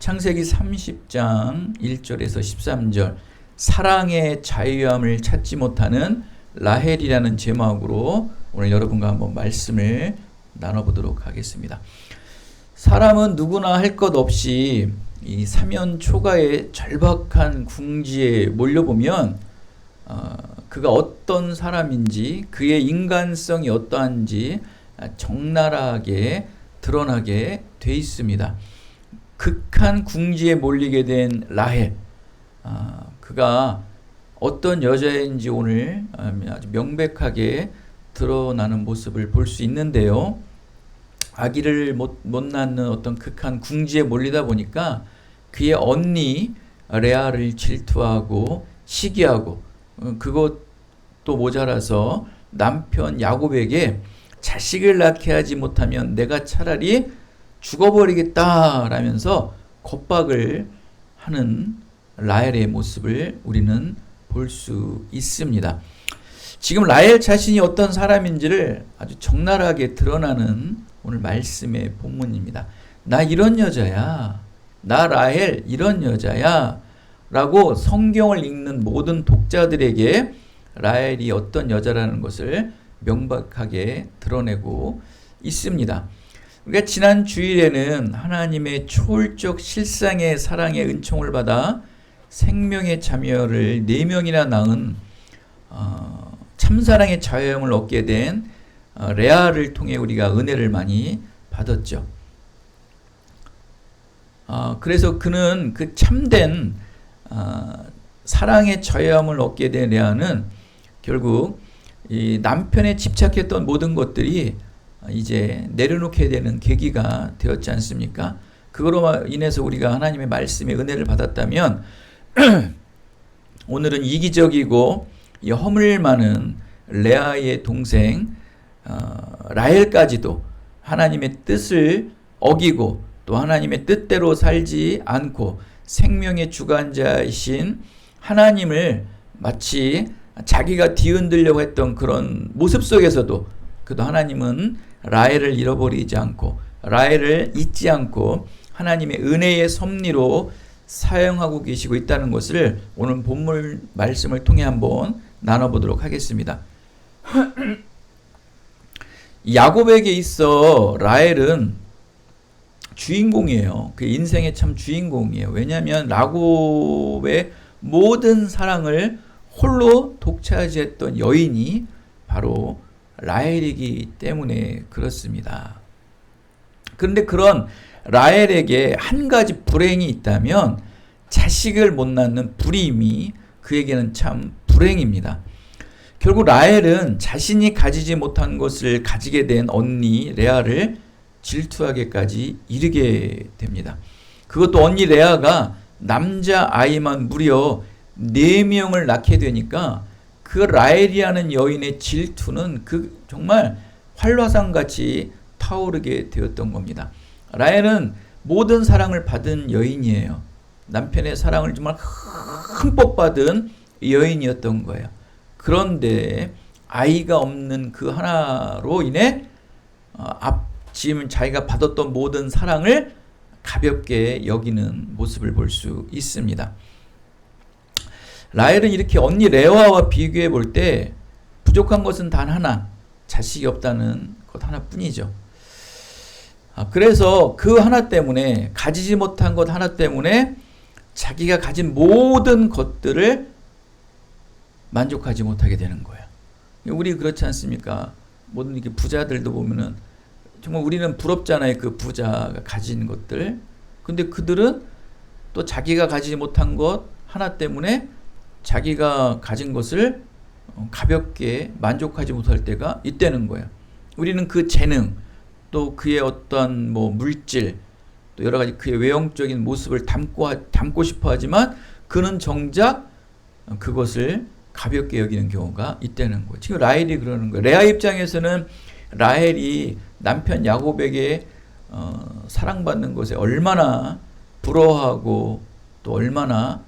창세기 30장 1절에서 13절 사랑의 자유함을 찾지 못하는 라헬이라는 제목으로 오늘 여러분과 한번 말씀을 나눠보도록 하겠습니다. 사람은 누구나 할 것 없이 이 사면 초가의 절박한 궁지에 몰려보면 그가 어떤 사람인지 그의 인간성이 어떠한지 적나라하게 드러나게 돼 있습니다. 극한 궁지에 몰리게 된 라헬, 그가 어떤 여자인지 오늘 아주 명백하게 드러나는 모습을 볼 수 있는데요. 아기를 못 낳는 어떤 극한 궁지에 몰리다 보니까 그의 언니 레아를 질투하고 시기하고 그것도 모자라서 남편 야곱에게 자식을 낳게 하지 못하면 내가 차라리 죽어버리겠다라면서 겁박을 하는 라헬의 모습을 우리는 볼 수 있습니다. 지금 라헬 자신이 어떤 사람인지를 아주 적나라하게 드러나는 오늘 말씀의 본문입니다. 나 이런 여자야. 나 라헬 이런 여자야. 라고 성경을 읽는 모든 독자들에게 라헬이 어떤 여자라는 것을 명백하게 드러내고 있습니다. 그러니까 지난 주일에는 하나님의 초월적 실상의 사랑의 은총을 받아 생명의 자녀를 4명이나 낳은 참사랑의 자유함을 얻게 된 레아를 통해 우리가 은혜를 많이 받았죠. 그래서 그는 그 참된 사랑의 자유함을 얻게 된 레아는 결국 이 남편에 집착했던 모든 것들이 이제 내려놓게 되는 계기가 되었지 않습니까? 그거로 인해서 우리가 하나님의 말씀의 은혜를 받았다면 오늘은 이기적이고 허물 많은 레아의 동생 라헬까지도 하나님의 뜻을 어기고 또 하나님의 뜻대로 살지 않고 생명의 주관자이신 하나님을 마치 자기가 뒤흔들려고 했던 그런 모습 속에서도 그도 하나님은 라헬을 잃어버리지 않고 라헬을 잊지 않고 하나님의 은혜의 섭리로 사용하고 계시고 있다는 것을 오늘 본문 말씀을 통해 한번 나눠보도록 하겠습니다. 야곱에게 있어 라헬은 주인공이에요. 그 인생의 참 주인공이에요. 왜냐하면 야곱의 모든 사랑을 홀로 독차지했던 여인이 바로 라헬이기 때문에 그렇습니다. 그런데 그런 라헬에게 한 가지 불행이 있다면 자식을 못 낳는 불임이 그에게는 참 불행입니다. 결국 라헬은 자신이 가지지 못한 것을 가지게 된 언니 레아를 질투하게까지 이르게 됩니다. 그것도 언니 레아가 남자 아이만 무려 4명을 낳게 되니까 그 라헬이라는 여인의 질투는 그 정말 활화산같이 타오르게 되었던 겁니다. 라헬은 모든 사랑을 받은 여인이에요. 남편의 사랑을 정말 흠뻑 받은 여인이었던 거예요. 그런데 아이가 없는 그 하나로 인해 지금 자기가 받았던 모든 사랑을 가볍게 여기는 모습을 볼 수 있습니다. 라헬은 이렇게 언니 레아와 비교해 볼 때 부족한 것은 단 하나, 자식이 없다는 것 하나뿐이죠. 그래서 그 하나 때문에 가지지 못한 것 하나 때문에 자기가 가진 모든 것들을 만족하지 못하게 되는 거예요. 우리 그렇지 않습니까? 모든 이렇게 부자들도 보면은 정말 우리는 부럽잖아요. 그 부자가 가진 것들. 근데 그들은 또 자기가 가지지 못한 것 하나 때문에 자기가 가진 것을 가볍게 만족하지 못할 때가 있다는 거예요. 우리는 그 재능, 또 그의 어떤 물질, 또 여러 가지 그의 외형적인 모습을 담고 싶어 하지만 그는 정작 그것을 가볍게 여기는 경우가 있다는 거예요. 지금 라헬이 그러는 거예요. 레아 입장에서는 라헬이 남편 야곱에게 사랑받는 것에 얼마나 부러워하고 또 얼마나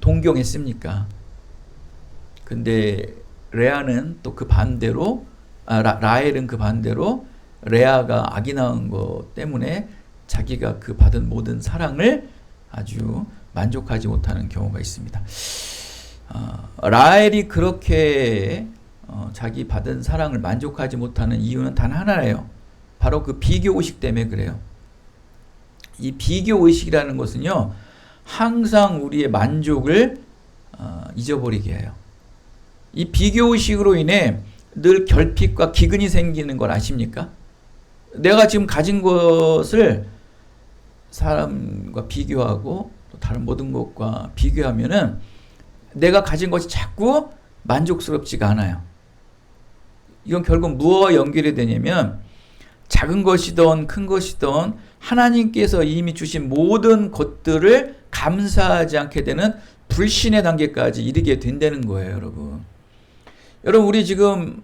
동경했습니까? 근데 레아는 또 그 반대로 라헬은 그 반대로 레아가 아기 낳은 것 때문에 자기가 그 받은 모든 사랑을 아주 만족하지 못하는 경우가 있습니다. 라헬이 그렇게 자기 받은 사랑을 만족하지 못하는 이유는 단 하나예요. 바로 그 비교의식 때문에 그래요. 이 비교의식이라는 것은요, 항상 우리의 만족을 잊어버리게 해요. 이 비교의식으로 인해 늘 결핍과 기근이 생기는 걸 아십니까? 내가 지금 가진 것을 사람과 비교하고 또 다른 모든 것과 비교하면은 내가 가진 것이 자꾸 만족스럽지가 않아요. 이건 결국 무엇과 연결이 되냐면 작은 것이든 큰 것이든 하나님께서 이미 주신 모든 것들을 감사하지 않게 되는 불신의 단계까지 이르게 된다는 거예요, 여러분. 여러분, 우리 지금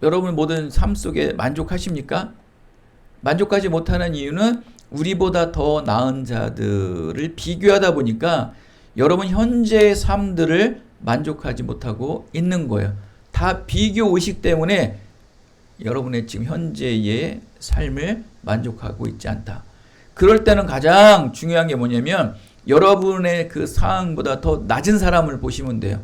여러분 모든 삶 속에 만족하십니까? 만족하지 못하는 이유는 우리보다 더 나은 자들을 비교하다 보니까 여러분 현재의 삶들을 만족하지 못하고 있는 거예요. 다 비교 의식 때문에 여러분의 지금 현재의 삶을 만족하고 있지 않다. 그럴 때는 가장 중요한 게 뭐냐면 여러분의 그 상황보다 더 낮은 사람을 보시면 돼요.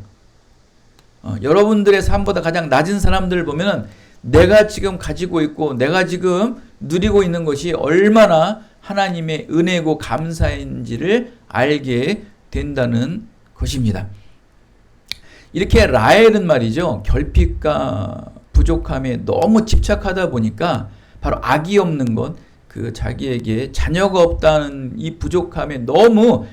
여러분들의 삶보다 가장 낮은 사람들을 보면 내가 지금 가지고 있고 내가 지금 누리고 있는 것이 얼마나 하나님의 은혜고 감사인지를 알게 된다는 것입니다. 이렇게 라헬은 말이죠, 결핍과 부족함에 너무 집착하다 보니까 바로 악이 없는 것, 그 자기에게 자녀가 없다는 이 부족함에 너무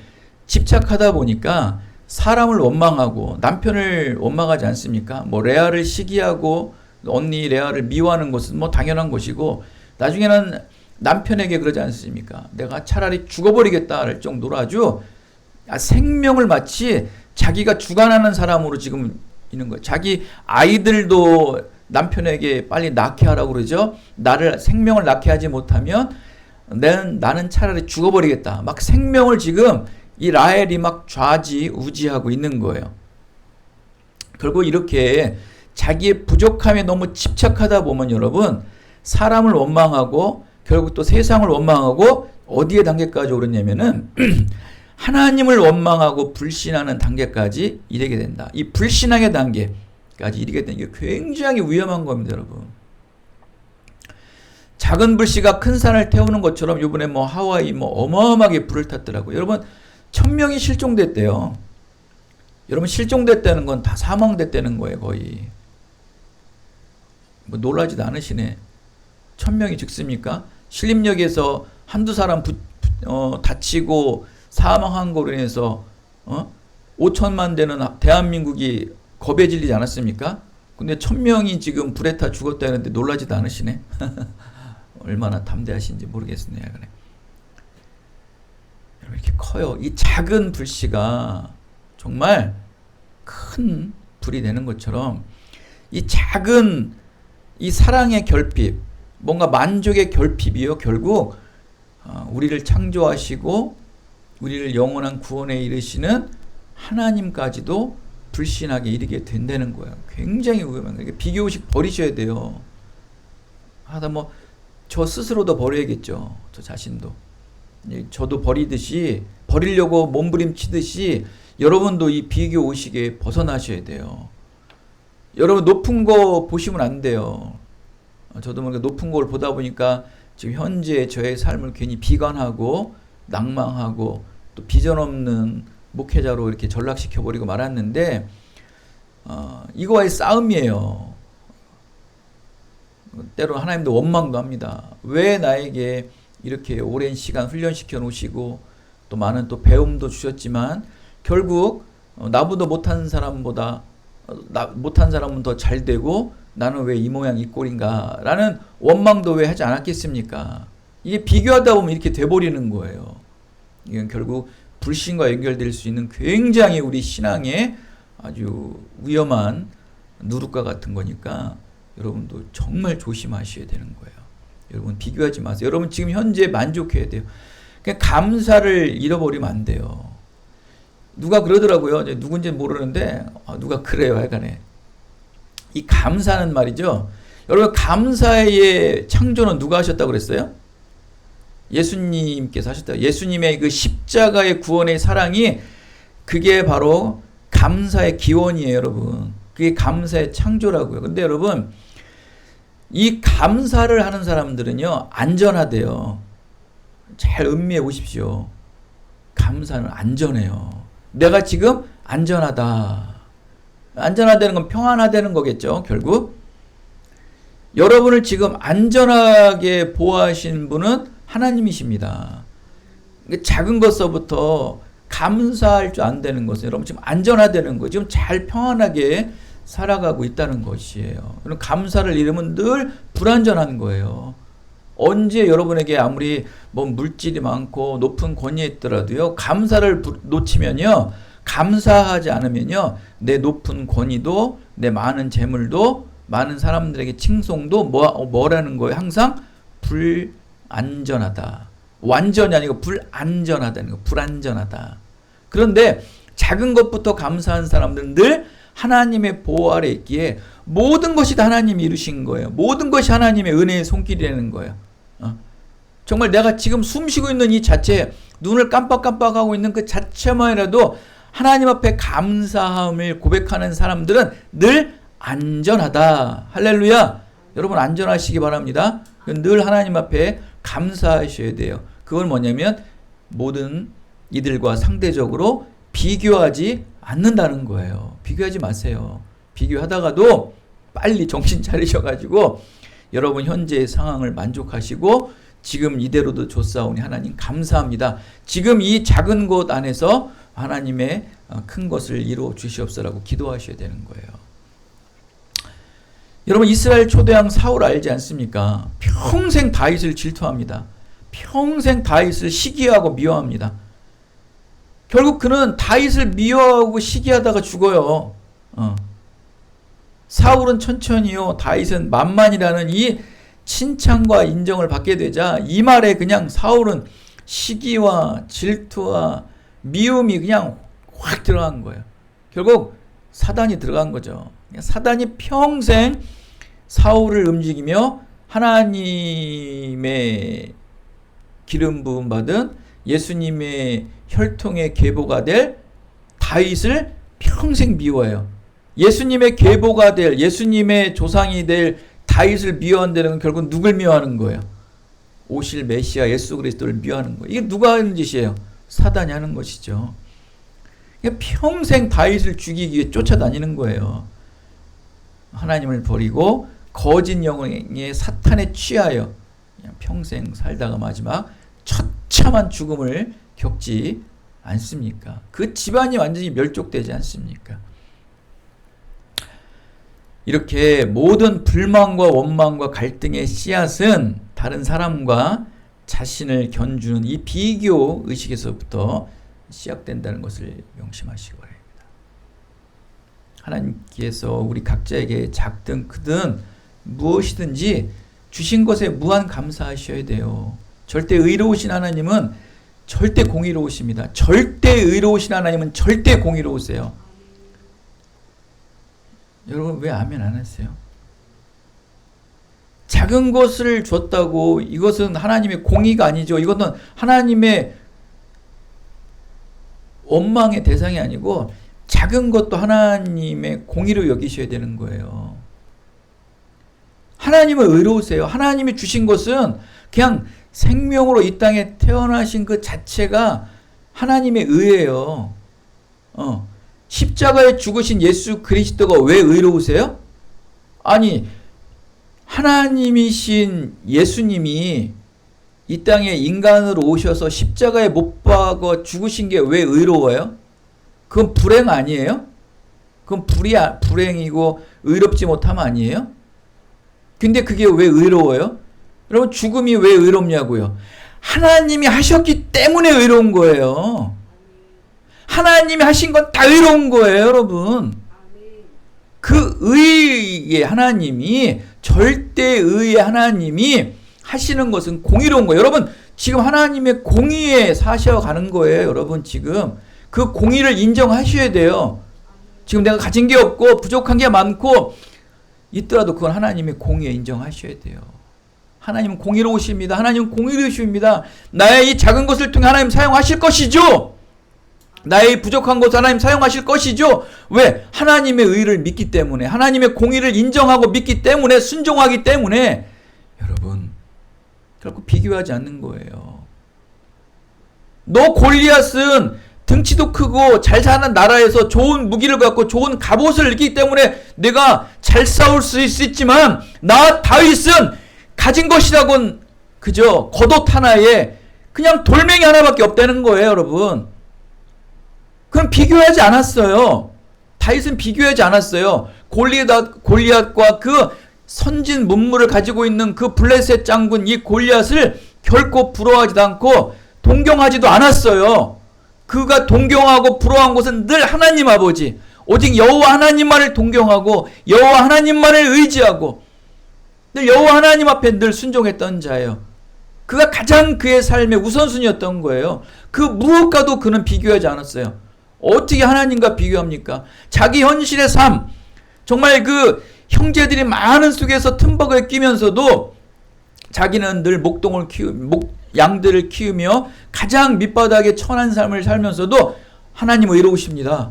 집착하다 보니까 사람을 원망하고 남편을 원망하지 않습니까? 뭐 레아를 시기하고 언니 레아를 미워하는 것은 뭐 당연한 것이고 나중에는 남편에게 그러지 않습니까? 내가 차라리 죽어버리겠다 할 정도로 아주 생명을 마치 자기가 주관하는 사람으로 지금 있는 거예요. 자기 아이들도 남편에게 빨리 낳게 하라고 그러죠. 생명을 낳게 하지 못하면 나는 차라리 죽어버리겠다. 막 생명을 지금 이 라헬이 막 좌지우지하고 있는 거예요. 결국 이렇게 자기의 부족함에 너무 집착하다 보면 여러분 사람을 원망하고 결국 또 세상을 원망하고 어디에 단계까지 오르냐면은 하나님을 원망하고 불신하는 단계까지 이르게 된다. 이 불신앙의 단계까지 이르게 되는 게 굉장히 위험한 겁니다, 여러분. 작은 불씨가 큰 산을 태우는 것처럼 이번에 뭐 하와이 뭐 어마어마하게 불을 탔더라고요. 여러분 1000명이 실종됐대요. 여러분 실종됐다는 건 다 사망됐다는 거예요, 거의. 뭐 놀라지도 않으시네. 1000명이 죽습니까? 신림역에서 한두 사람 다치고 사망한 거로 인해서 5천만 되는 대한민국이 겁에 질리지 않았습니까? 근데 1000명이 지금 불에 타 죽었다는데 놀라지도 않으시네. 얼마나 담대하신지 모르겠네요. 그래. 여러분 이렇게 커요. 이 작은 불씨가 정말 큰 불이 되는 것처럼 이 작은 이 사랑의 결핍, 뭔가 만족의 결핍이요. 결국 우리를 창조하시고 우리를 영원한 구원에 이르시는 하나님까지도 불신하게 이르게 된다는 거예요. 굉장히 위험한 거예요. 비교의식 버리셔야 돼요. 하다 뭐 저 스스로도 버려야겠죠. 저 자신도. 저도 버리듯이 버리려고 몸부림치듯이 여러분도 이 비교의식에 벗어나셔야 돼요. 여러분 높은 거 보시면 안 돼요. 저도 뭔가 높은 걸 보다 보니까 지금 현재 저의 삶을 괜히 비관하고 낭망하고 또 비전 없는 목회자로 이렇게 전락시켜버리고 말았는데 이거와의 싸움이에요. 때로 하나님도 원망도 합니다. 왜 나에게 이렇게 오랜 시간 훈련시켜 놓으시고 또 많은 또 배움도 주셨지만 결국 나보다 못한 사람은 더 잘 되고 나는 왜 이 모양 이 꼴인가 라는 원망도 왜 하지 않았겠습니까? 이게 비교하다 보면 이렇게 돼버리는 거예요. 이건 결국 불신과 연결될 수 있는 굉장히 우리 신앙에 아주 위험한 누룩과 같은 거니까 여러분도 정말 조심하셔야 되는 거예요. 여러분 비교하지 마세요. 여러분 지금 현재 만족해야 돼요. 그냥 감사를 잃어버리면 안 돼요. 누가 그러더라고요. 누군지는 모르는데 누가 그래요. 하여간에 이 감사는 말이죠. 여러분 감사의 창조는 누가 하셨다고 그랬어요? 예수님께서 하셨다. 예수님의 그 십자가의 구원의 사랑이 그게 바로 감사의 기원이에요, 여러분. 그게 감사의 창조라고요. 근데 여러분, 이 감사를 하는 사람들은요, 안전하대요. 잘 음미해 보십시오. 감사는 안전해요. 내가 지금 안전하다. 안전하다는 건 평안하다는 거겠죠, 결국. 여러분을 지금 안전하게 보호하신 분은 하나님이십니다. 작은 것서부터 감사할 줄 안 되는 것은 여러분 지금 안전하다는 거, 지금 잘 평안하게 살아가고 있다는 것이에요. 그럼 감사를 잃으면 늘 불안전한 거예요. 언제 여러분에게 아무리 뭐 물질이 많고 높은 권위에 있더라도요, 감사를 놓치면요, 감사하지 않으면요, 내 높은 권위도, 내 많은 재물도, 많은 사람들에게 칭송도 뭐라는 거예요? 항상 불안전하다. 완전히 아니고 불안전하다는 거. 불안전하다. 그런데 작은 것부터 감사한 사람들은 늘 하나님의 보호 아래 있기에 모든 것이 다 하나님이 이루신 거예요. 모든 것이 하나님의 은혜의 손길이라는 거예요. 정말 내가 지금 숨 쉬고 있는 이 자체, 눈을 깜빡깜빡하고 있는 그 자체만이라도 하나님 앞에 감사함을 고백하는 사람들은 늘 안전하다. 할렐루야. 여러분 안전하시기 바랍니다. 늘 하나님 앞에 감사하셔야 돼요. 그건 뭐냐면 모든 이들과 상대적으로 비교하지 않는다는 거예요. 비교하지 마세요. 비교하다가도 빨리 정신 차리셔가지고 여러분 현재의 상황을 만족하시고 지금 이대로도 좋사오니 하나님 감사합니다. 지금 이 작은 곳 안에서 하나님의 큰 것을 이루어 주시옵소라고 기도하셔야 되는 거예요. 여러분 이스라엘 초대왕 사울 알지 않습니까? 평생 다윗을 질투합니다. 평생 다윗을 시기하고 미워합니다. 결국 그는 다윗을 미워하고 시기하다가 죽어요. 사울은 천천히요, 다윗은 만만이라는 이 칭찬과 인정을 받게 되자 이 말에 그냥 사울은 시기와 질투와 미움이 그냥 확 들어간 거예요. 결국 사단이 들어간 거죠. 사단이 평생 사울을 움직이며 하나님의 기름 부음 받은 예수님의 혈통의 계보가 될 다윗을 평생 미워해요. 예수님의 계보가 될, 예수님의 조상이 될 다윗을 미워한다는 건 결국 누굴 미워하는 거예요? 오실 메시아 예수 그리스도를 미워하는 거예요. 이게 누가 하는 짓이에요? 사단이 하는 것이죠. 평생 다윗을 죽이기 위해 쫓아다니는 거예요. 하나님을 버리고 거짓 영에 사탄에 취하여 그냥 평생 살다가 마지막 처참한 죽음을 겪지 않습니까? 그 집안이 완전히 멸족되지 않습니까? 이렇게 모든 불만과 원망과 갈등의 씨앗은 다른 사람과 자신을 견주는 이 비교 의식에서부터 시작된다는 것을 명심하시기 바랍니다. 하나님께서 우리 각자에게 작든 크든 무엇이든지 주신 것에 무한 감사하셔야 돼요. 절대 의로우신 하나님은 절대 공의로우십니다. 절대 의로우신 하나님은 절대 공의로우세요. 여러분 왜 아멘 안 하세요? 작은 것을 줬다고 이것은 하나님의 공의가 아니죠. 이것은 하나님의 원망의 대상이 아니고 작은 것도 하나님의 공의로 여기셔야 되는 거예요. 하나님은 의로우세요. 하나님이 주신 것은 그냥 생명으로 이 땅에 태어나신 그 자체가 하나님의 의예요. 십자가에 죽으신 예수 그리스도가 왜 의로우세요? 아니, 하나님이신 예수님이 이 땅에 인간으로 오셔서 십자가에 못 박아 죽으신 게 왜 의로워요? 그건 불행 아니에요? 그건 불행이고 의롭지 못함 아니에요? 근데 그게 왜 의로워요? 여러분 죽음이 왜 의롭냐고요? 하나님이 하셨기 때문에 의로운 거예요. 하나님이 하신 건 다 의로운 거예요, 여러분. 그 의의 하나님이, 절대의의 하나님이 하시는 것은 공의로운 거예요. 여러분 지금 하나님의 공의에 사셔가는 거예요. 여러분 지금 그 공의를 인정하셔야 돼요. 지금 내가 가진 게 없고 부족한 게 많고 있더라도 그건 하나님의 공의에 인정하셔야 돼요. 하나님은 공의로우십니다. 하나님은 공의로우십니다. 나의 이 작은 것을 통해 하나님 사용하실 것이죠. 나의 부족한 것을 하나님 사용하실 것이죠. 왜? 하나님의 의를 믿기 때문에, 하나님의 공의를 인정하고 믿기 때문에, 순종하기 때문에 여러분 결코 비교하지 않는 거예요. 너 골리앗은 등치도 크고 잘 사는 나라에서 좋은 무기를 갖고 좋은 갑옷을 입기 때문에 내가 잘 싸울 수 있지만 나 다윗은 가진 것이라고는 그저 겉옷 하나에 그냥 돌멩이 하나밖에 없다는 거예요, 여러분. 그럼 비교하지 않았어요. 다윗은 비교하지 않았어요. 골리앗과 그 선진 문물을 가지고 있는 그 블레셋 장군 이 골리앗을 결코 부러워하지도 않고 동경하지도 않았어요. 그가 동경하고 부러워한 것은 늘 하나님 아버지, 오직 여호와 하나님만을 동경하고 여호와 하나님만을 의지하고 늘 여호와 하나님 앞에 늘 순종했던 자예요. 그가 가장 그의 삶의 우선순위였던 거예요. 그 무엇과도 그는 비교하지 않았어요. 어떻게 하나님과 비교합니까? 자기 현실의 삶, 정말 그 형제들이 많은 속에서 틈벅에 끼면서도 자기는 늘 양들을 키우며 가장 밑바닥의 천한 삶을 살면서도 하나님 의로우십니다.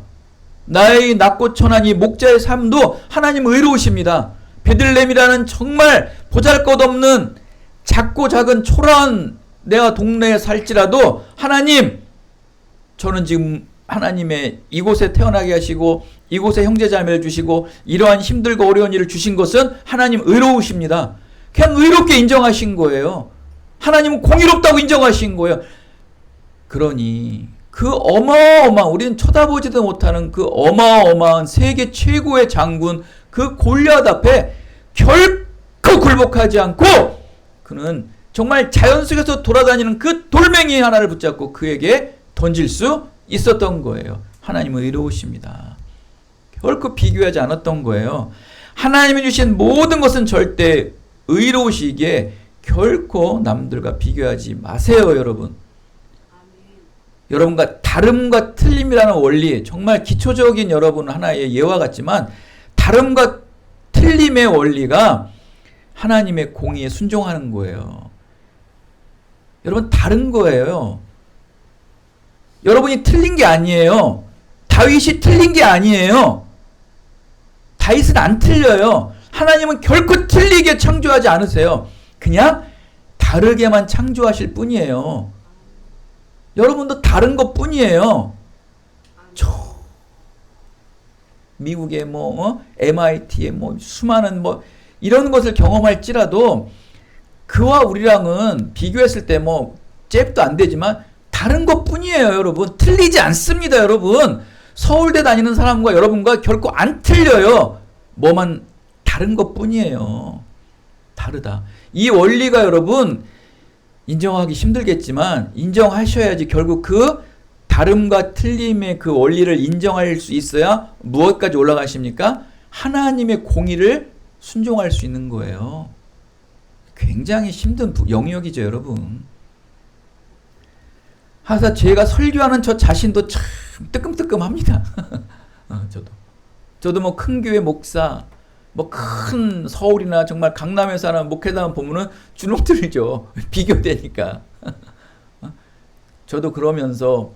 나의 낮고 천한 이 목자의 삶도 하나님 의로우십니다. 베들레헴이라는 정말 보잘것없는 작고 작은 초라한 내가 동네에 살지라도 하나님, 저는 지금 하나님의 이곳에 태어나게 하시고 이곳에 형제자매를 주시고 이러한 힘들고 어려운 일을 주신 것은 하나님 의로우십니다. 그냥 의롭게 인정하신 거예요. 하나님은 공의롭다고 인정하신 거예요. 그러니 그 어마어마한, 우리는 쳐다보지도 못하는 그 어마어마한 세계 최고의 장군 그 골리앗 앞에 결코 굴복하지 않고 그는 정말 자연 속에서 돌아다니는 그 돌멩이 하나를 붙잡고 그에게 던질 수 있었던 거예요. 하나님은 의로우십니다. 결코 비교하지 않았던 거예요. 하나님이 주신 모든 것은 절대 의로우시기에 결코 남들과 비교하지 마세요, 여러분. 여러분과 다름과 틀림이라는 원리, 정말 기초적인 여러분 하나의 예와 같지만 다름과 틀림의 원리가 하나님의 공의에 순종하는 거예요. 여러분, 다른 거예요. 여러분이 틀린 게 아니에요. 다윗이 틀린 게 아니에요. 다윗은 안 틀려요. 하나님은 결코 틀리게 창조하지 않으세요. 그냥 다르게만 창조하실 뿐이에요. 여러분도 다른 것 뿐이에요. 미국의 MIT의 수많은 이런 것을 경험할지라도 그와 우리랑은 비교했을 때 잽도 안 되지만 다른 것 뿐이에요, 여러분. 틀리지 않습니다, 여러분. 서울대 다니는 사람과 여러분과 결코 안 틀려요. 뭐만 다른 것 뿐이에요. 다르다. 이 원리가 여러분 인정하기 힘들겠지만 인정하셔야지 결국 그 다름과 틀림의 그 원리를 인정할 수 있어야 무엇까지 올라가십니까? 하나님의 공의를 순종할 수 있는 거예요. 굉장히 힘든 영역이죠, 여러분. 항상 제가 설교하는 저 자신도 참 뜨끔뜨끔합니다. 저도 큰 교회 목사, 큰 서울이나 정말 강남에 사는 목회자만 보면은 주눅 들죠. 비교되니까. 저도 그러면서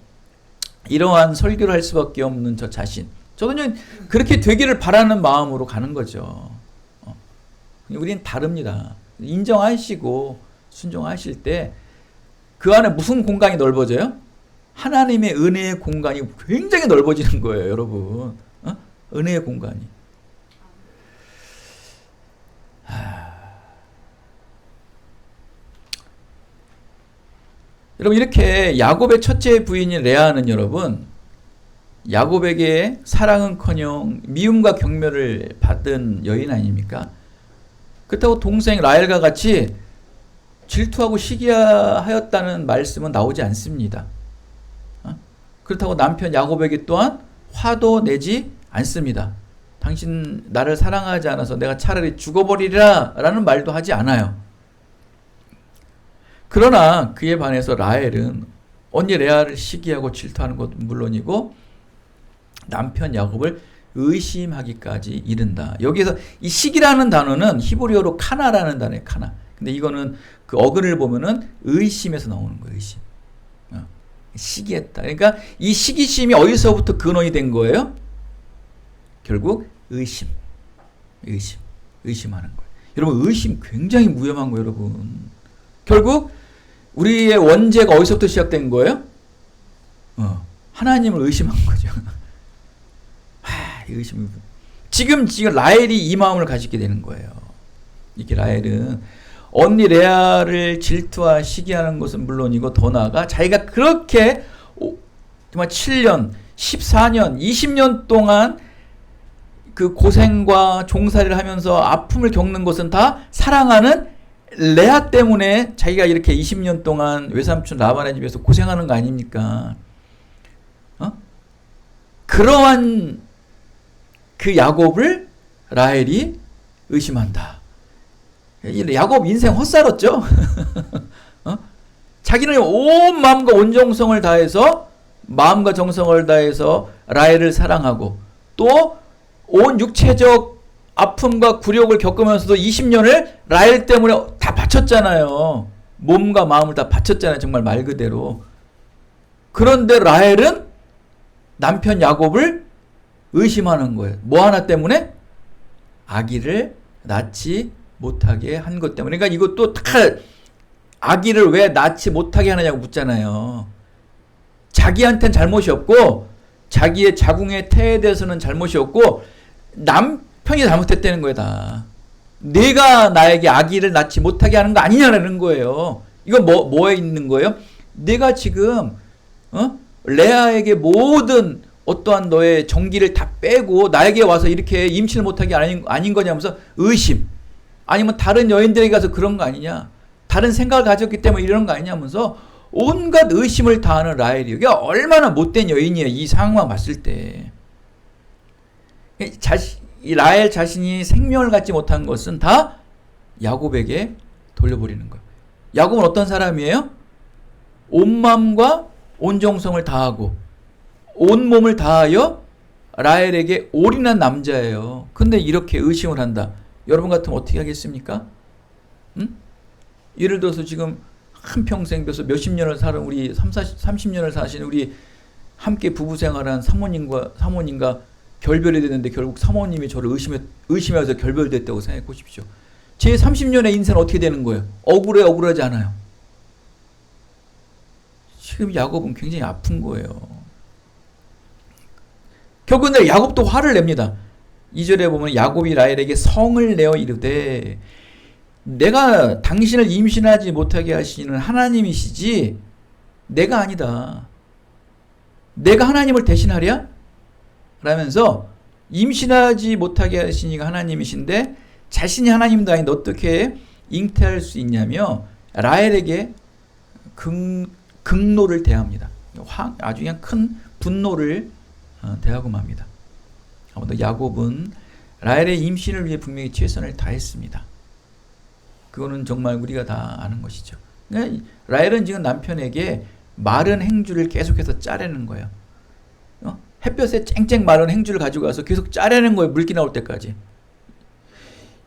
이러한 설교를 할 수밖에 없는 저 자신. 저도 그렇게 되기를 바라는 마음으로 가는 거죠. 우리는 다릅니다. 인정하시고 순종하실 때 그 안에 무슨 공간이 넓어져요? 하나님의 은혜의 공간이 굉장히 넓어지는 거예요, 여러분. 은혜의 공간이. 여러분, 이렇게 야곱의 첫째 부인인 레아는 여러분, 야곱에게 사랑은커녕 미움과 경멸을 받은 여인 아닙니까? 그렇다고 동생 라헬과 같이 질투하고 시기하였다는 말씀은 나오지 않습니다. 그렇다고 남편 야곱에게 또한 화도 내지 않습니다. 당신 나를 사랑하지 않아서 내가 차라리 죽어버리라 라는 말도 하지 않아요. 그러나 그에 반해서 라헬은 언니 레아를 시기하고 질투하는 것은 물론이고 남편 야곱을 의심하기까지 이른다. 여기서 이 시기라는 단어는 히브리어로 카나라는 단어예요. 카나. 근데 이거는 그 어근을 보면은 의심에서 나오는 거예요. 의심. 시기했다. 그러니까 이 시기심이 어디서부터 근원이 된 거예요? 결국 의심. 의심하는 거예요. 여러분 의심 굉장히 위험한 거예요, 여러분. 결국 우리의 원죄가 어디서부터 시작된 거예요? 하나님을 의심한 거죠. 의심. 지금 라헬이 이 마음을 가지게 되는 거예요. 이게 라헬은 언니 레아를 질투와 시기하는 것은 물론이고 더 나아가 자기가 그렇게 정말 7년, 14년, 20년 동안 그 고생과 종살이를 하면서 아픔을 겪는 것은 다 사랑하는 레아 때문에 자기가 이렇게 20년 동안 외삼촌 라반의 집에서 고생하는 거 아닙니까? 그러한 그 야곱을 라헬이 의심한다. 야곱 인생 헛살았죠. 자기는 온 마음과 온 정성을 다해서 마음과 정성을 다해서 라헬을 사랑하고 또 온 육체적 아픔과 굴욕을 겪으면서도 20년을 라헬 때문에 다 바쳤잖아요. 몸과 마음을 다 바쳤잖아요. 정말 말 그대로. 그런데 라헬은 남편 야곱을 의심하는 거예요. 뭐 하나 때문에? 아기를 낳지 못하게 한 것 때문에. 그러니까 이것도 다 아기를 왜 낳지 못하게 하느냐고 묻잖아요. 자기한테는 잘못이 없고 자기의 자궁의 태에 대해서는 잘못이 없고 남편이 잘못했다는 거예요. 다. 내가 나에게 아기를 낳지 못하게 하는 거 아니냐는 거예요. 이건 뭐에 있는 거예요? 내가 지금 레아에게 모든 어떠한 너의 정기를 다 빼고 나에게 와서 이렇게 임신을 못하게 아닌 거냐면서 의심. 아니면 다른 여인들에게 가서 그런 거 아니냐. 다른 생각을 가졌기 때문에 이런 거 아니냐면서 온갖 의심을 다하는 라헬이. 이게 얼마나 못된 여인이에요. 이 상황만 봤을 때. 이 라헬 자신이 생명을 갖지 못한 것은 다 야곱에게 돌려버리는 거예요. 야곱은 어떤 사람이에요? 온 마음과 온 정성을 다하고 온 몸을 다하여 라헬에게 올인한 남자예요. 근데 이렇게 의심을 한다. 여러분 같으면 어떻게 하겠습니까? 예를 들어서 지금 한평생 돼서 몇십 년을 사는 우리 30년을 사신 우리 함께 부부 생활한 사모님과 결별이 됐는데 결국 사모님이 저를 의심해서 결별됐다고 생각해 보십시오. 제 30년의 인생은 어떻게 되는 거예요? 억울하지 않아요. 지금 야곱은 굉장히 아픈 거예요. 결국은 야곱도 화를 냅니다. 2절에 보면 야곱이 라헬에게 성을 내어 이르되 내가 당신을 임신하지 못하게 하시는 하나님이시지 내가 아니다. 내가 하나님을 대신하랴? 라면서 임신하지 못하게 하시니가 하나님이신데 자신이 하나님도 아닌데 어떻게 잉태할 수 있냐며 라헬에게 극노를 대합니다. 아주 그냥 큰 분노를 대하고 맙니다. 아무튼 야곱은 라헬의 임신을 위해 분명히 최선을 다했습니다. 그거는 정말 우리가 다 아는 것이죠. 그러니까 라헬은 지금 남편에게 마른 행주를 계속해서 짜내는 거예요. 햇볕에 쨍쨍 마른 행주를 가지고 가서 계속 짜내는 거예요. 물기 나올 때까지.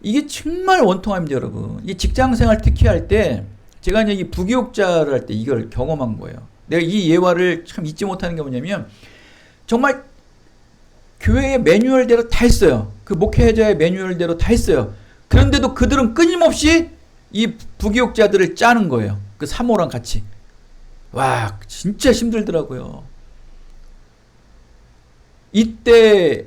이게 정말 원통합니다, 여러분. 이 직장생활 특히 할 때 제가 이제 이 부교육자를 할 때 이걸 경험한 거예요. 내가 이 예화를 참 잊지 못하는 게 뭐냐면 정말 교회의 매뉴얼대로 다 했어요. 그 목회자의 매뉴얼대로 다 했어요. 그런데도 그들은 끊임없이 이 부교육자들을 짜는 거예요. 그 사모랑 같이. 와, 진짜 힘들더라고요. 이때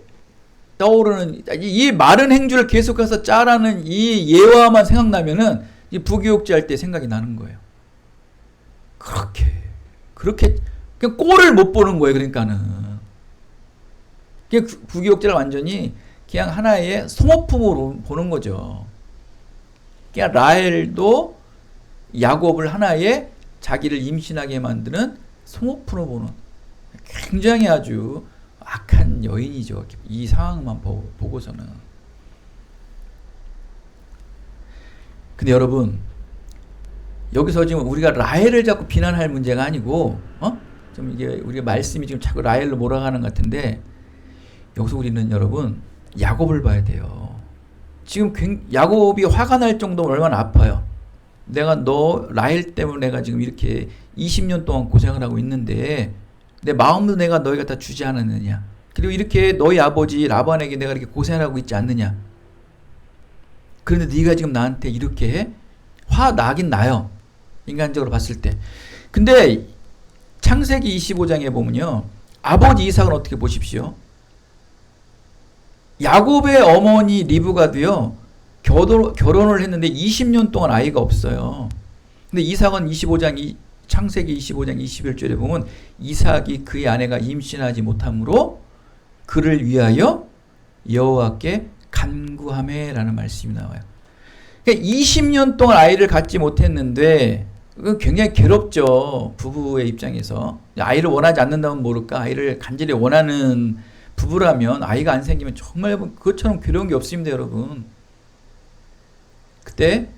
떠오르는 이 마른 행주를 계속해서 짜라는 이 예화만 생각나면은 이 부교육자 할 때 생각이 나는 거예요. 그렇게 그냥 꼴을 못 보는 거예요. 그러니까는 그냥 부교육자를 완전히 그냥 하나의 소모품으로 보는 거죠. 그냥 라헬도 야곱을 하나의 자기를 임신하게 만드는 소모품으로 보는 굉장히 아주 악한 여인이죠. 이 상황만 보고서는. 근데 여러분 여기서 지금 우리가 라헬을 자꾸 비난할 문제가 아니고 좀 이게 우리가 말씀이 지금 자꾸 라헬로 몰아가는 것 같은데 여기서 우리는 여러분 야곱을 봐야 돼요. 지금 야곱이 화가 날 정도면 얼마나 아파요. 내가 너 라헬 때문에 내가 지금 이렇게 20년 동안 고생을 하고 있는데 내 마음도 내가 너희가 다 주지 않았느냐. 그리고 이렇게 너희 아버지 라반에게 내가 이렇게 고생하고 있지 않느냐. 그런데 네가 지금 나한테 이렇게 해? 화 나긴 나요. 인간적으로 봤을 때. 근데 창세기 25장에 보면요. 아버지 이삭은 어떻게 보십시오. 야곱의 어머니 리브가도요. 결혼을 했는데 20년 동안 아이가 없어요. 근데 이삭은 창세기 25장 21절에 보면 이삭이 그의 아내가 임신하지 못함으로 그를 위하여 여호와께 간구하매라는 말씀이 나와요. 그러니까 20년 동안 아이를 갖지 못했는데 굉장히 괴롭죠. 부부의 입장에서. 아이를 원하지 않는다면 모를까. 아이를 간절히 원하는 부부라면 아이가 안 생기면 정말 그것처럼 괴로운 게 없습니다, 여러분. 그때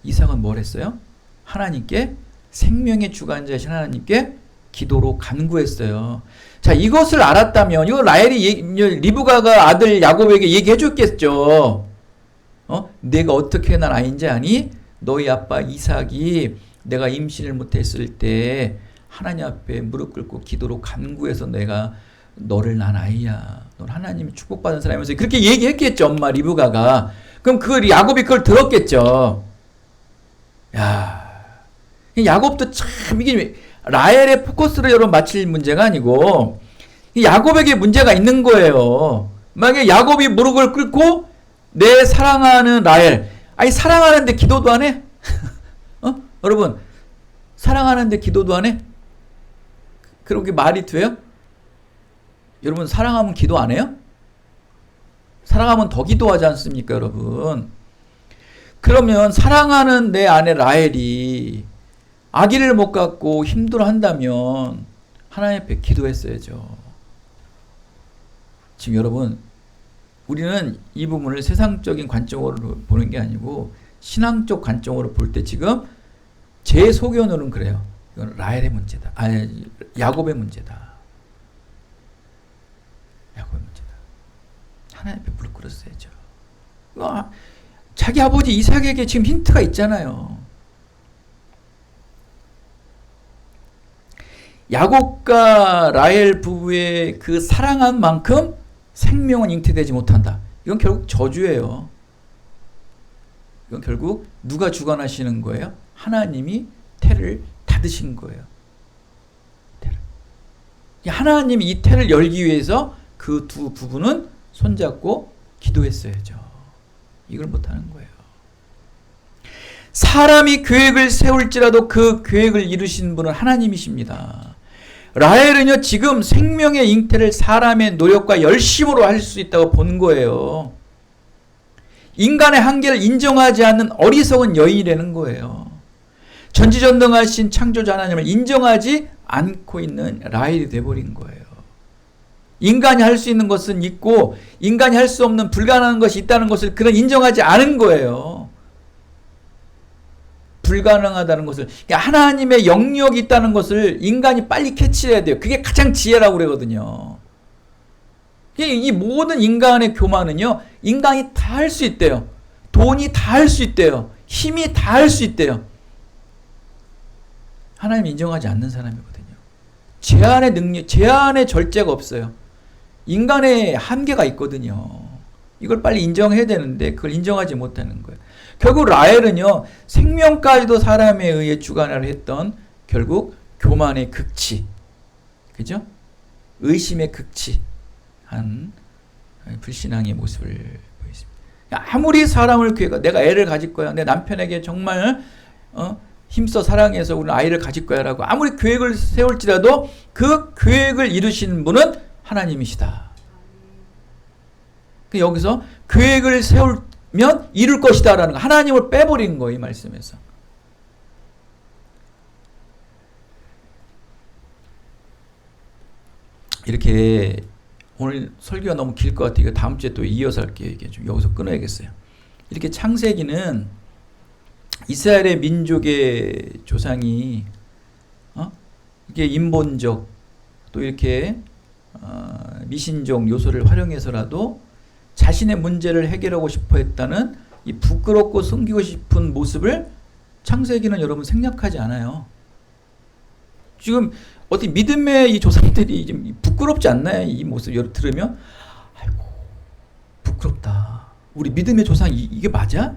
이삭은 뭘 했어요? 하나님께, 생명의 주관자이신 하나님께 기도로 간구했어요. 자, 이것을 알았다면 이거 리브가가 아들 야곱에게 얘기해 줬겠죠. 내가 어떻게 난 아이인지 아니? 너희 아빠 이삭이 내가 임신을 못했을 때 하나님 앞에 무릎 꿇고 기도로 간구해서 내가 너를 난 아이야. 넌 하나님이 축복받은 사람이면서 그렇게 얘기했겠죠. 엄마 리브가가. 그럼 야곱이 그걸 들었겠죠. 야, 야곱도 참 이게 라헬의 포커스를 여러분 맞출 문제가 아니고 야곱에게 문제가 있는 거예요. 만약에 야곱이 무릎을 꿇고 내 사랑하는 라헬, 아니 사랑하는데 기도도 안 해? 여러분 사랑하는데 기도도 안 해? 그렇게 말이 돼요? 여러분 사랑하면 기도 안 해요? 사랑하면 더 기도하지 않습니까, 여러분? 그러면 사랑하는 내 아내 라헬이 아기를 못 갖고 힘들어한다면 하나님 앞에 기도했어야죠. 지금 여러분 우리는 이 부분을 세상적인 관점으로 보는 게 아니고 신앙적 관점으로 볼 때 지금 제 소견으로는 그래요. 이건 라헬의 문제다. 아니 야곱의 문제다. 야곱의 문제다. 하나님 앞에 무릎 꿇었어야죠. 자기 아버지 이삭에게 지금 힌트가 있잖아요. 야곱과 라헬 부부의 그 사랑한 만큼 생명은 잉태되지 못한다. 이건 결국 저주예요. 이건 결국 누가 주관하시는 거예요? 하나님이 태를 닫으신 거예요. 하나님이 이 태를 열기 위해서 그 두 부부는 손잡고 기도했어야죠. 이걸 못하는 거예요. 사람이 계획을 세울지라도 그 계획을 이루신 분은 하나님이십니다. 라헬은요 지금 생명의 잉태를 사람의 노력과 열심으로 할 수 있다고 본 거예요. 인간의 한계를 인정하지 않는 어리석은 여인이라는 거예요. 전지전능하신 창조자 하나님을 인정하지 않고 있는 라헬이 돼버린 거예요. 인간이 할 수 있는 것은 있고 인간이 할 수 없는 불가능한 것이 있다는 것을 그는 인정하지 않은 거예요. 불가능하다는 것을, 그러니까 하나님의 영역이 있다는 것을 인간이 빨리 캐치해야 돼요. 그게 가장 지혜라고 그러거든요. 이 모든 인간의 교만은요, 인간이 다 할 수 있대요. 돈이 다 할 수 있대요. 힘이 다 할 수 있대요. 하나님 인정하지 않는 사람이거든요. 제한의 능력, 제한의 절제가 없어요. 인간의 한계가 있거든요. 이걸 빨리 인정해야 되는데 그걸 인정하지 못하는 거예요. 결국 라헬은요, 생명까지도 사람에 의해 주관을 했던 결국 교만의 극치, 그죠? 의심의 극치한 불신앙의 모습을 보였습니다. 아무리 사람을 내가 애를 가질 거야, 내 남편에게 정말 힘써 사랑해서 우리는 아이를 가질 거야라고 아무리 계획을 세울지라도 그 계획을 이루신 분은 하나님이시다. 여기서 계획을 세우면 이룰 것이다라는 거, 하나님을 빼버린 거예요, 이 말씀에서. 이렇게 오늘 설교가 너무 길 것 같아요. 다음 주에 또 이어서 할게요. 이게 좀 여기서 끊어야겠어요. 이렇게 창세기는 이스라엘의 민족의 조상이 이게 인본적 또 이렇게 미신적 요소를 활용해서라도 자신의 문제를 해결하고 싶어 했다는 이 부끄럽고 숨기고 싶은 모습을 창세기는 여러분 생략하지 않아요. 지금 어디 믿음의 이 조상들이 좀 부끄럽지 않나요? 이 모습 여러분 들으면 아이고 부끄럽다. 우리 믿음의 조상 이게 맞아?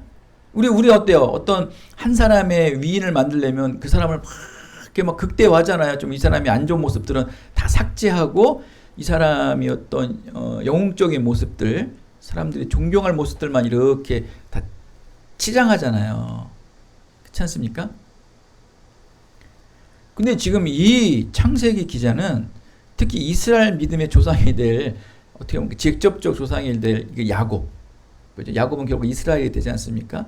우리 어때요? 어떤 한 사람의 위인을 만들려면 그 사람을 막 극대화하잖아요. 좀 이 사람이 안 좋은 모습들은 다 삭제하고 이 사람이 어떤 영웅적인 모습들, 사람들이 존경할 모습들만 이렇게 다 치장하잖아요. 그렇지 않습니까? 근데 지금 이 창세기 기자는 특히 이스라엘 믿음의 조상이 될 어떻게 보면 직접적 조상이 될 야곱, 그죠? 야곱은 결국 이스라엘이 되지 않습니까?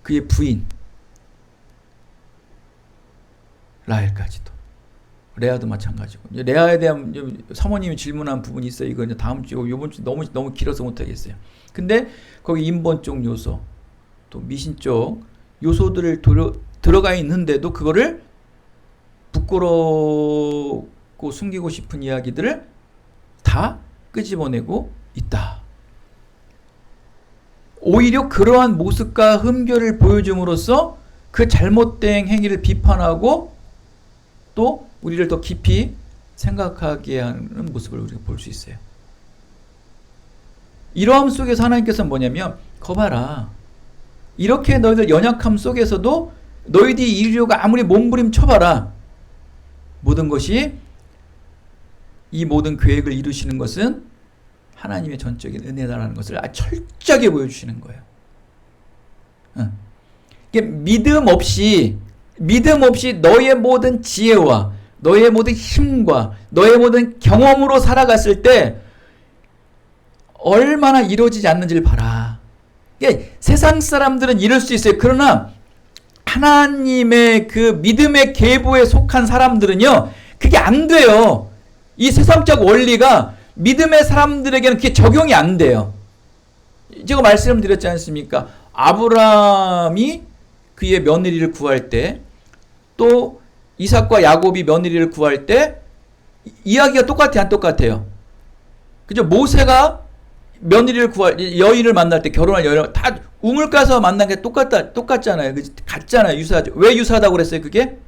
그의 부인 라헬까지도, 레아도 마찬가지고. 레아에 대한 사모님이 질문한 부분이 있어요. 이거 이제 다음 주, 이번 주 너무 길어서 못 하겠어요. 근데 거기 인본적 요소, 또 미신적 요소들을 들어가 있는데도 그거를 부끄럽고 숨기고 싶은 이야기들을 다 끄집어내고 있다. 오히려 그러한 모습과 흠결을 보여줌으로써 그 잘못된 행위를 비판하고 또 우리를 더 깊이 생각하게 하는 모습을 우리가 볼 수 있어요. 이러함 속에서 하나님께서는 뭐냐면, 거봐라, 이렇게 너희들 연약함 속에서도 너희들이 이루려고 아무리 몸부림쳐봐라, 모든 것이, 이 모든 계획을 이루시는 것은 하나님의 전적인 은혜다라는 것을 철저하게 보여주시는 거예요. 믿음 없이 너의 모든 지혜와 너의 모든 힘과 너의 모든 경험으로 살아갔을 때 얼마나 이루어지지 않는지를 봐라. 세상 사람들은 이룰 수 있어요. 그러나 하나님의 그 믿음의 계보에 속한 사람들은요, 그게 안 돼요. 이 세상적 원리가 믿음의 사람들에게는 그게 적용이 안 돼요. 제가 말씀드렸지 않습니까? 아브라함이 그의 며느리를 구할 때, 또 이삭과 야곱이 며느리를 구할 때 이야기가 똑같아요, 안 똑같아요? 그죠? 모세가 며느리를 여인을 만날 때, 결혼할 여인, 다 우물가서 만난 게 똑같잖아요. 같잖아요. 유사하죠. 왜 유사하다고 그랬어요, 그게?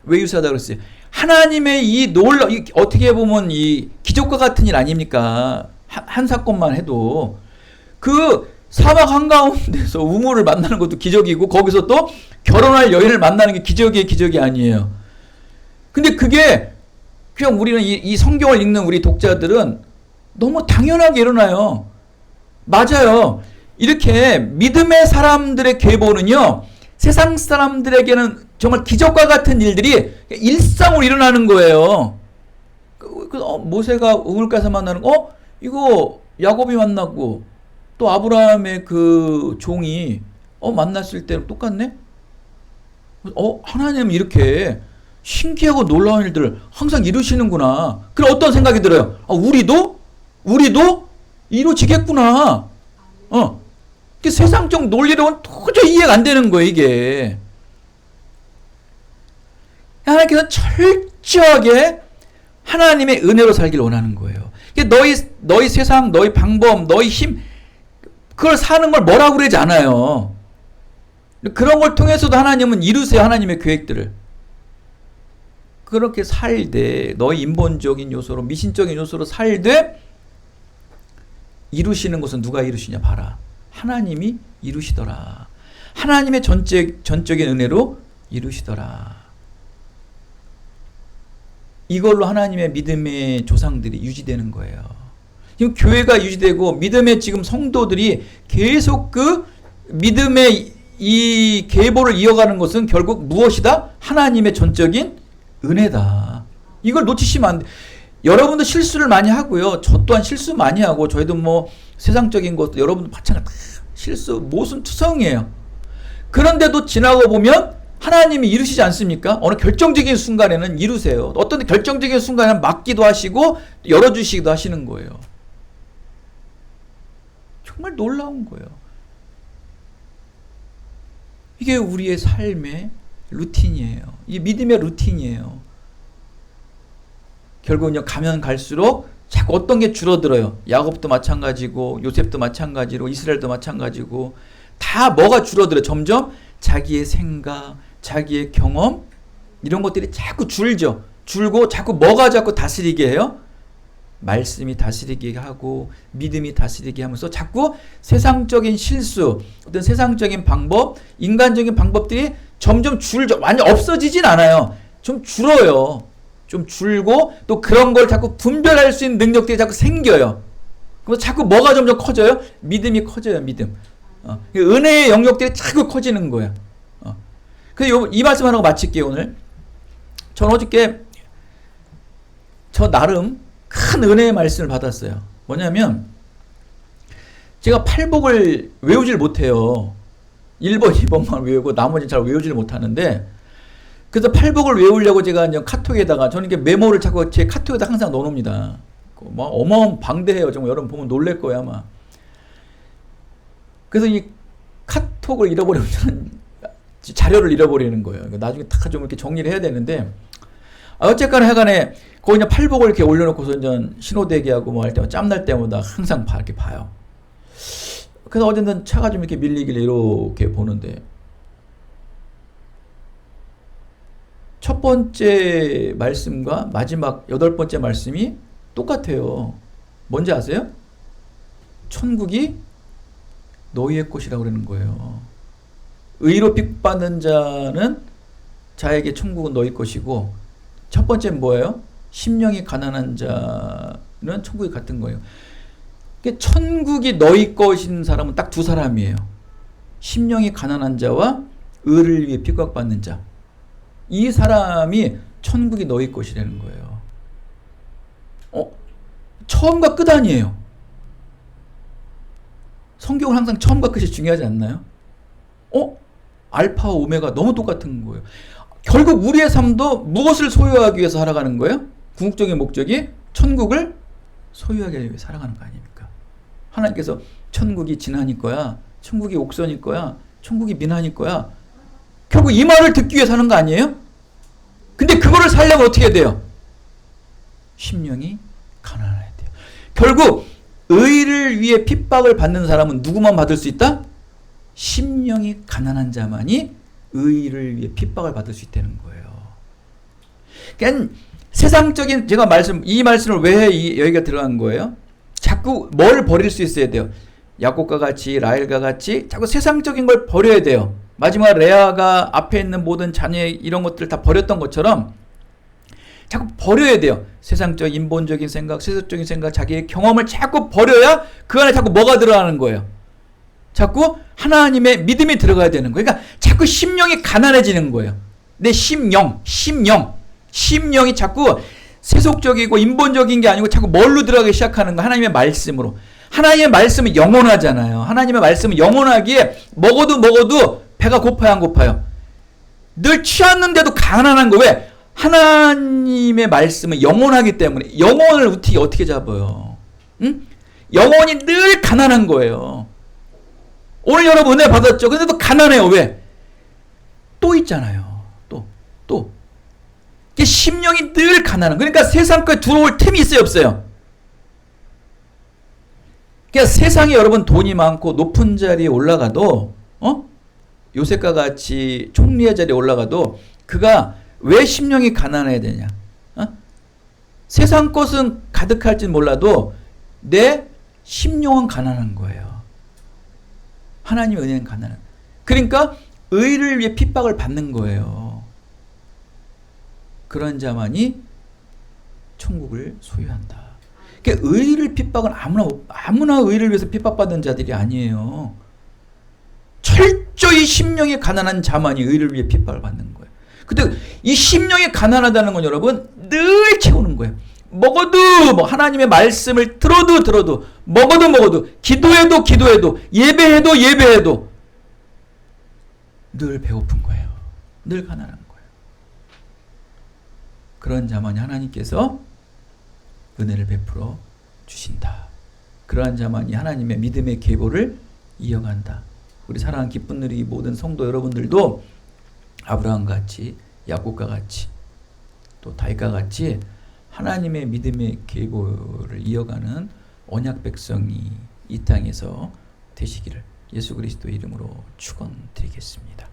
왜 유사하다고 그랬어요? 하나님의 이 어떻게 보면 이 기적과 같은 일 아닙니까? 한 사건만 해도. 그 사막 한가운데서 우물을 만나는 것도 기적이고, 거기서 또 결혼할 여인을 만나는 게 기적이 아니에요. 근데 그게 그냥 우리는 이 성경을 읽는 우리 독자들은 너무 당연하게 일어나요. 맞아요. 이렇게 믿음의 사람들의 계보는요, 세상 사람들에게는 정말 기적과 같은 일들이 일상으로 일어나는 거예요. 모세가 우물가에서 만나는 이거 야곱이 만났고, 또 아브라함의 그 종이 만났을 때랑 똑같네? 하나님은 이렇게 신기하고 놀라운 일들을 항상 이루시는구나. 그럼 어떤 생각이 들어요? 우리도 이루어지겠구나. 세상적 논리로는 도저히 이해가 안 되는 거예요, 이게. 하나님께서는 철저하게 하나님의 은혜로 살기를 원하는 거예요. 너희 세상, 너희 방법, 너희 힘, 그걸 사는 걸 뭐라고 그러지 않아요. 그런 걸 통해서도 하나님은 이루세요, 하나님의 계획들을. 그렇게 살되, 너희 인본적인 요소로, 미신적인 요소로 살되 이루시는 것은 누가 이루시냐 봐라. 하나님이 이루시더라. 하나님의 전적인 은혜로 이루시더라. 이걸로 하나님의 믿음의 조상들이 유지되는 거예요. 지금 교회가 유지되고 믿음의 지금 성도들이 계속 그 믿음의 이 계보를 이어가는 것은 결국 무엇이다? 하나님의 전적인 은혜다. 이걸 놓치시면 안 돼. 여러분도 실수를 많이 하고요. 저 또한 실수 많이 하고, 저희도 뭐 세상적인 것도 여러분도 마찬가지 실수 모순투성이에요. 그런데도 지나고 보면 하나님이 이루시지 않습니까? 어느 결정적인 순간에는 이루세요. 어떤 결정적인 순간에는 막기도 하시고 열어주시기도 하시는 거예요. 정말 놀라운 거예요. 이게 우리의 삶의 루틴이에요. 이 믿음의 루틴이에요. 결국은요, 가면 갈수록 자꾸 어떤 게 줄어들어요. 야곱도 마찬가지고 요셉도 마찬가지로 이스라엘도 마찬가지고 다 뭐가 줄어들어요. 점점 자기의 생각, 자기의 경험 이런 것들이 자꾸 줄죠. 줄고 자꾸 뭐가 자꾸 다스리게 해요? 말씀이 다스리게 하고 믿음이 다스리게 하면서 자꾸 세상적인 실수, 어떤 세상적인 방법, 인간적인 방법들이 점점 줄죠. 완전 없어지진 않아요. 좀 줄어요. 좀 줄고 또 그런 걸 자꾸 분별할 수 있는 능력들이 자꾸 생겨요. 그럼 자꾸 뭐가 점점 커져요? 믿음이 커져요. 믿음. 은혜의 영역들이 자꾸 커지는 거예요. 그래서 이 말씀하고 마칠게요. 오늘 저는 어저께 저 나름 큰 은혜의 말씀을 받았어요. 뭐냐면 제가 팔복을 외우질 못해요. 1번, 2번만 외우고 나머지는 잘 외우질 못하는데 그래서 팔복을 외우려고 제가 이제 카톡에다가 저는 이게 메모를 자꾸 제 카톡에다 항상 넣어놓습니다. 뭐 어마어마한 방대해요. 정말 여러분 보면 놀랄 거예요 아마. 그래서 이 카톡을 잃어버리면 저는 자료를 잃어버리는 거예요. 나중에 다 좀 이렇게 정리를 해야 되는데 어쨌거나 해간에 거기 그냥 팔복을 이렇게 올려놓고서 이제 신호대기하고 뭐 할 때마다 짬날 때마다 항상 이렇게 봐요. 그래서 어제는 차가 좀 이렇게 밀리길래 이렇게 보는데 첫 번째 말씀과 마지막 8번째 말씀이 똑같아요. 뭔지 아세요? 천국이 너희의 것이라고 그러는 거예요. 의로 빚받는 자는 자에게 천국은 너희 것이고 첫 번째는 뭐예요? 심령이 가난한 자는 천국이 같은 거예요. 천국이 너희 것인 사람은 딱 두 사람이에요. 심령이 가난한 자와 의를 위해 핍박받는 자. 이 사람이 천국이 너희 것이라는 거예요. 처음과 끝 아니에요. 성경은 항상 처음과 끝이 중요하지 않나요? 알파와 오메가 너무 똑같은 거예요. 결국 우리의 삶도 무엇을 소유하기 위해서 살아가는 거예요? 궁극적인 목적이 천국을 소유하기 위해 살아가는 거 아닙니까? 하나님께서 천국이 지난이 거야, 천국이 옥선일 거야, 천국이 미난일 거야. 결국 이 말을 듣기 위해 사는 거 아니에요? 근데 그거를 살려면 어떻게 해야 돼요? 심령이 가난해야 돼요. 결국 의를 위해 핍박을 받는 사람은 누구만 받을 수 있다? 심령이 가난한 자만이 의를 위해 핍박을 받을 수 있다는 거예요. 그러니까 세상적인 제가 이 말씀을 왜 여기가 들어간 거예요? 자꾸 뭘 버릴 수 있어야 돼요. 야곱과 같이 라헬과 같이 자꾸 세상적인 걸 버려야 돼요. 마지막 레아가 앞에 있는 모든 자녀 이런 것들을 다 버렸던 것처럼 자꾸 버려야 돼요. 세상적 인본적인 생각, 세속적인 생각, 자기의 경험을 자꾸 버려야 그 안에 자꾸 뭐가 들어가는 거예요. 자꾸 하나님의 믿음이 들어가야 되는 거예요. 그러니까 자꾸 심령이 가난해지는 거예요. 내 심령이 자꾸 세속적이고 인본적인 게 아니고 자꾸 뭘로 들어가기 시작하는 거. 하나님의 말씀으로. 하나님의 말씀은 영원하잖아요. 하나님의 말씀은 영원하기에 먹어도 배가 고파요, 안 고파요? 늘 취했는데도 가난한 거 왜? 하나님의 말씀은 영원하기 때문에. 영혼을 어떻게 잡아요? 응? 영혼이 늘 가난한 거예요. 오늘 여러분 은혜 받았죠? 근데 또 가난해요. 왜? 또 있잖아요. 또. 이게 심령이 늘 가난한. 그러니까 세상 거에 들어올 틈이 있어요, 없어요? 그러니까 세상에 여러분 돈이 많고 높은 자리에 올라가도 요셉과 같이 총리의 자리에 올라가도 그가 왜 심령이 가난해야 되냐? 세상 것은 가득할진 몰라도 내 심령은 가난한 거예요. 하나님의 은혜는 가난한. 그러니까 의를 위해 핍박을 받는 거예요. 그런 자만이 천국을 소유한다. 그러니까 의를 핍박은 아무나 의를 위해서 핍박받는 자들이 아니에요. 철저히 심령이 가난한 자만이 의를 위해 핍박을 받는 거예요. 근데 이 심령이 가난하다는 건 여러분 늘 채우는 거예요. 먹어도 하나님의 말씀을 들어도 먹어도 기도해도 예배해도 늘 배고픈 거예요. 늘 가난한 거예요. 그런 자만이 하나님께서 은혜를 베풀어 주신다. 그러한 자만이 하나님의 믿음의 계보를 이어간다. 우리 사랑하는 기쁜 누리 모든 성도 여러분들도 아브라함과 같이 야곱과 같이 또 다윗과 같이 하나님의 믿음의 계보를 이어가는 언약 백성이 이 땅에서 되시기를 예수 그리스도 이름으로 축원드리겠습니다.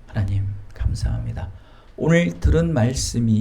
하나님 감사합니다. 오늘 들은 말씀이